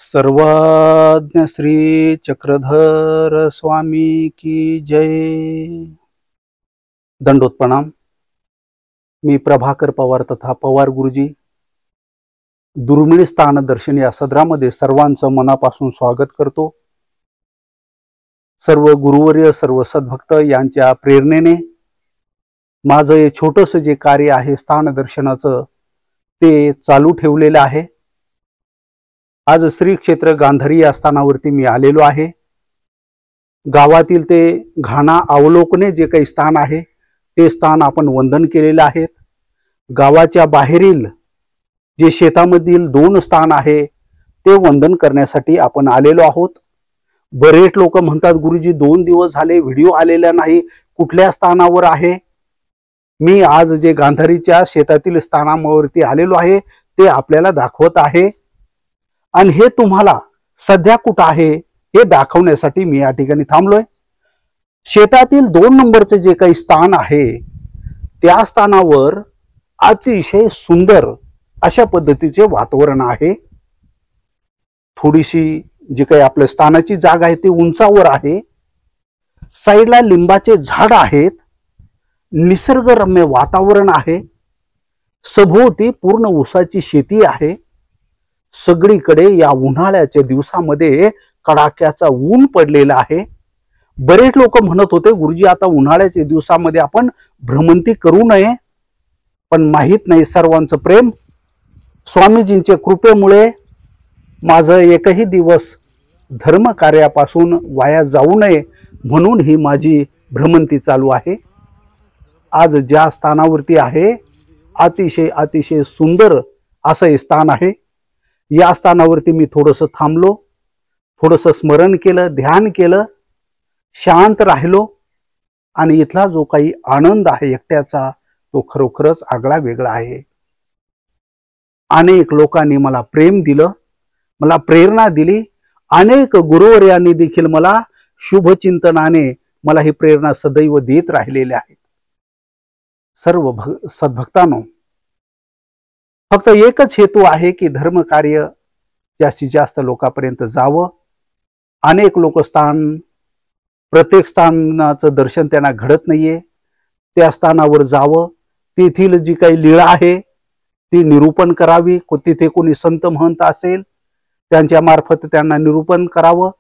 सर्वज्ञ श्री चक्रधर स्वामी की जय। दंडोत प्रणाम। मी प्रभाकर पवार तथा पवार गुरुजी दुर्मिळ स्थान दर्शन या सदरामध्ये सर्वांचं मनापासून स्वागत करतो। सर्व गुरुवर्य सर्व सद्भक्त यांच्या प्रेरणेने माझं हे छोटंसं जे कार्य आहे स्थान दर्शनाचं ते चालू ठेवलेलं आहे। आज श्री क्षेत्र गांधारी या स्थानावरती मी आलेलो आहे। गावातील ते घाणा अवलोकने जे काही स्थान आहे ते स्थान आपण वंदन केलेले आहेत। गावाच्या बाहेरील जे शेतामधील 2 स्थान आहे ते वंदन करण्यासाठी आपण आलेलो आहोत। बरेच लोक म्हणतात गुरुजी 2 दिवस झाले व्हिडिओ आलेला नाही, कुठल्या स्थानावर आहे? मी आज जे गांधारीच्या शेतातील स्थानावरती आलेलो आहे ते आपल्याला दाखवत आहे आणि हे तुम्हाला सध्या कुठं आहे हे दाखवण्यासाठी मी या ठिकाणी थांबलोय। शेतातील 2 नंबरचे जे काही स्थान आहे त्या स्थानावर अतिशय सुंदर अशा पद्धतीचे वातावरण आहे। थोडीशी जी काही आपल्या स्थानाची जागा आहे ती उंचावर आहे। साईडला लिंबाचे झाड आहेत, निसर्गरम्य वातावरण आहे, सभोवती पूर्ण ऊसाची शेती आहे। सगळीकडे या उन्हाळ्याच्या दिवसामध्ये कडाक्याचा ऊन पडलेला आहे। बरेच लोक म्हणत होते गुरुजी आता उन्हाळ्याच्या दिवसामध्ये आपण भ्रमंती करू नये, पण माहित नाही सर्वांचं प्रेम स्वामीजींच्या कृपेमुळे माझं एकही दिवस धर्म कार्यापासून वाया जाऊ नये म्हणून ही माझी भ्रमंती चालू आहे। आज ज्या स्थानावरती आहे अतिशय अतिशय सुंदर असं हे स्थान आहे। या स्थानावरती मी थोडंसं थांबलो, थोडंसं स्मरण केलं, ध्यान केलं, शांत राहिलो आणि इथला जो काही आनंद आहे एकट्याचा तो खरोखरच आगळा वेगळा आहे। अनेक लोकांनी मला प्रेम दिलं, मला प्रेरणा दिली। अनेक गुरुवर्यांनी देखील मला शुभचिंतनाने मला ही प्रेरणा सदैव देत राहिलेले आहेत। सर्व सद्भक्तांनो, फक्त एकच हेतू आहे की धर्म कार्य जास्तीत जास्त लोकांपर्यंत जावं। अनेक लोक प्रत्येक स्थानाचं दर्शन त्यांना घडत नाहीये, त्या स्थानावर जावं, तेथील जी काही लीळा आहे ती निरूपण करावी। तिथे कोणी संत महंत असेल त्यांच्या मार्फत त्यांना निरूपण करावं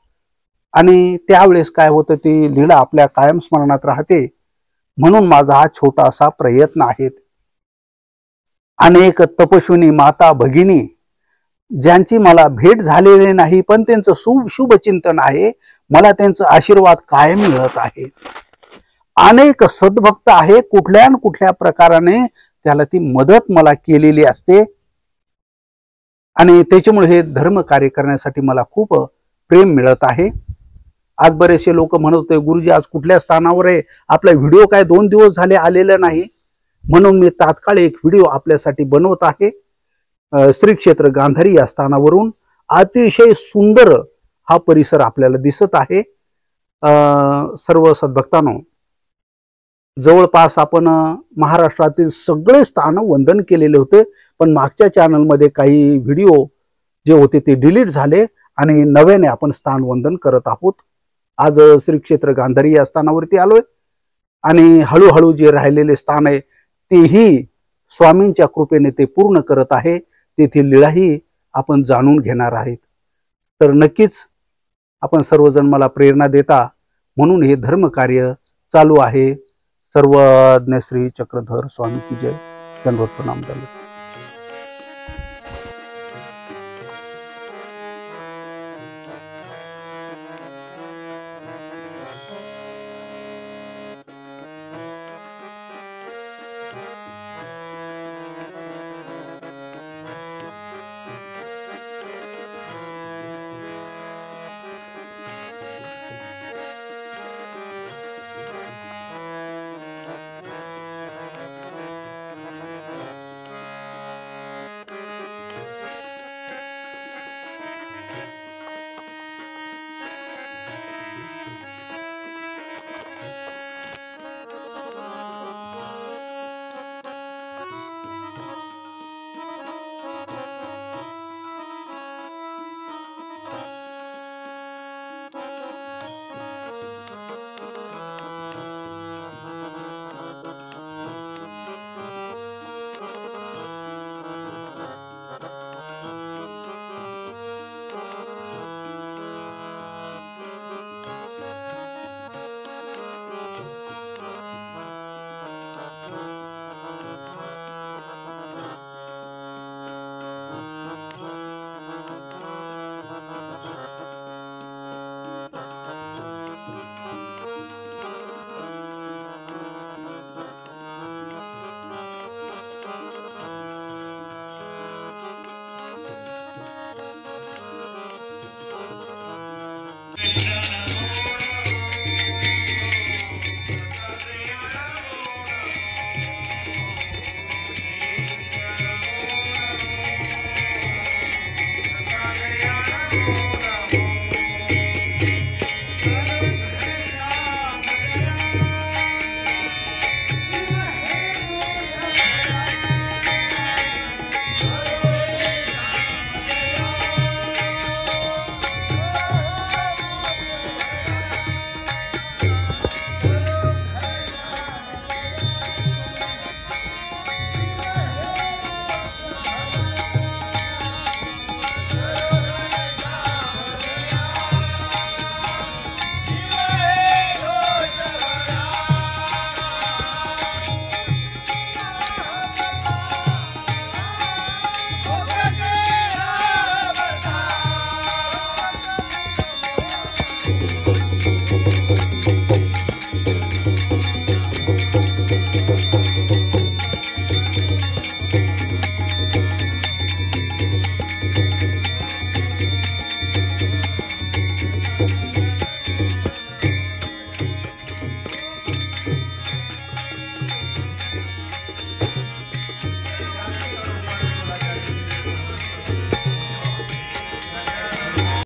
आणि त्यावेळेस काय होतं ती लीळा आपल्या कायम स्मरणात राहते। म्हणून माझा हा छोटासा प्रयत्न आहे। अनेक तपस्विनी माता भगिनी ज्यांची मला भेट झालेली नाही पण त्यांचं शुभचिंतन आहे, मला त्यांचा आशीर्वाद कायम मिळत आहे। अनेक सद्भक्त आहे, कुठल्या न कुठल्या प्रकाराने त्याला ती मदत मला केलेली असते आणि त्याच्यामुळे हे धर्म कार्य करण्यासाठी मला खूप प्रेम मिळत आहे। आज बरेचसे लोक म्हणत होते गुरुजी आज कुठल्या स्थानावर आहे, आपला व्हिडिओ काय 2 दिवस झाले आलेला नाही, म्हणून मी तात्काळ एक व्हिडिओ आपल्यासाठी बनवत आहे। श्री क्षेत्र गांधारी या स्थानावरून अतिशय सुंदर हा परिसर आपल्याला दिसत आहे। सर्व सद्भक्तांनो, जवळपास आपण महाराष्ट्रातील सगळे स्थान वंदन केलेले होते, पण मागच्या चॅनलमध्ये काही व्हिडिओ जे होते ते डिलीट झाले आणि नव्याने आपण स्थान वंदन करत आहोत। आज श्री क्षेत्र गांधारी या स्थानावरती आलोय आणि हळूहळू जे राहिलेले स्थान आहे तेही स्वामींच्या कृपेने ते पूर्ण करत आहे। तेथील लीळाही आपण जाणून घेणार आहेत। तर नक्कीच आपण सर्वजण मला प्रेरणा देता म्हणून हे धर्म कार्य चालू आहे। सर्वज्ञ श्री चक्रधर स्वामी की जय। दंडवत प्रणाम।